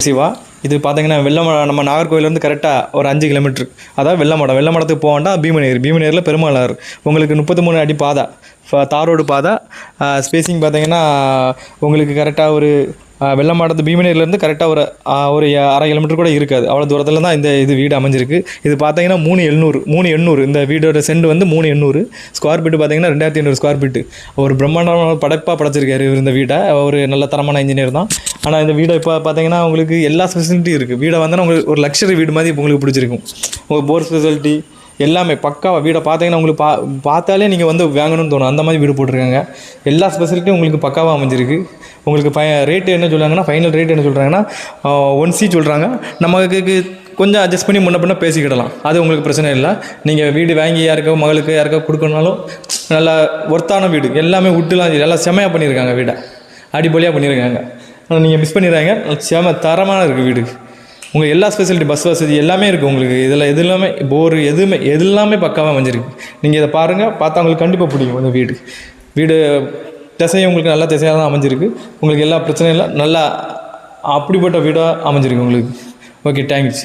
சிவா. இது பார்த்தீங்கன்னா நம்ம நாகர்கோவிலேருந்து கரெக்டாக ஒரு 5 கிலோமீட்டர். அதாவது வெள்ளமடத்துக்கு போக வேண்டாம். பீமநேரில் பெருமாளார் உங்களுக்கு 33 அடி பாதை, தாரோடு பாதை. ஸ்பேஸிங் பார்த்தீங்கன்னா உங்களுக்கு கரெக்டாக ஒரு வெள்ளமாடத்து பீமநேரிலேருந்து கரெக்டாக ஒரு 1/2 கிலோமீட்டர் கூட இருக்காது. அவ்வளோ தூரத்தில் தான் இது வீடு அமைஞ்சிருக்கு. இது பார்த்தீங்கன்னா 3,700 இந்த வீடோட சென்ட் வந்து 3,800 ஸ்கொயர் ஃபீட்டு. பார்த்தீங்கன்னா 2,500 ஸ்கொயர் ஃபீட்டு. ஒரு பிரம்மாண்டமான படைப்பாக படைச்சிருக்காரு இவர் இந்த வீட்டை. ஒரு நல்ல தரமான இன்ஜினியர் தான். ஆனால் இந்த வீடை இப்போ பார்த்தீங்கன்னா உங்களுக்கு எல்லா ஃபெசிலிட்டியும் இருக்குது. வீடை வந்தால் உங்களுக்கு ஒரு லக்ஸரி வீடு மாதிரி உங்களுக்கு பிடிச்சிருக்கும். உங்களுக்கு போர் ஃபெசிலிட்டி எல்லாமே பக்காவாக. வீடை பார்த்தீங்கன்னா உங்களுக்கு பார்த்தாலே நீங்கள் வந்து வாங்கணும்னு தோணும். அந்த மாதிரி வீடு போட்டிருக்காங்க. எல்லா ஃபெசிலிட்டியும் உங்களுக்கு பக்காவாக அமைஞ்சிருக்கு. உங்களுக்கு ரேட்டு என்ன சொல்கிறாங்கன்னா, ஃபைனல் ரேட் என்ன சொல்கிறாங்கன்னா 1C சொல்கிறாங்க. நமக்கு கொஞ்சம் அட்ஜஸ்ட் பண்ணி முன்ன பின்ன பேசிக்கிடலாம். அது உங்களுக்கு பிரச்சனை இல்லை. நீங்கள் வீடு வாங்கி யாருக்கோ மகளுக்கு யாருக்கோ கொடுக்கணுனாலும் நல்லா ஒர்த்தான வீடு. எல்லாமே விட்டுலாம் எல்லாம் செமையாக பண்ணியிருக்காங்க. வீடை அடிப்பொலியாக பண்ணியிருக்காங்க. நீங்கள் மிஸ் பண்ணிடுறாங்க. செம தரமான இருக்குது வீடு. உங்களுக்கு எல்லா ஃபெசிலிட்டி, பஸ் வசதி எல்லாமே இருக்குது உங்களுக்கு. இதில் எல்லாமே போர் எல்லாமே பக்காவாக அமைஞ்சிருக்கு. நீங்கள் இதை பாருங்கள். பார்த்தா உங்களுக்கு கண்டிப்பாக பிடிக்கும். இந்த வீடு திசையும் உங்களுக்கு நல்ல திசையாக தான் அமைஞ்சிருக்கு. உங்களுக்கு எல்லா பிரச்சனையும் இல்லை. நல்லா அப்படிப்பட்ட வீடாக அமைஞ்சிருக்கு உங்களுக்கு. Okay, thanks.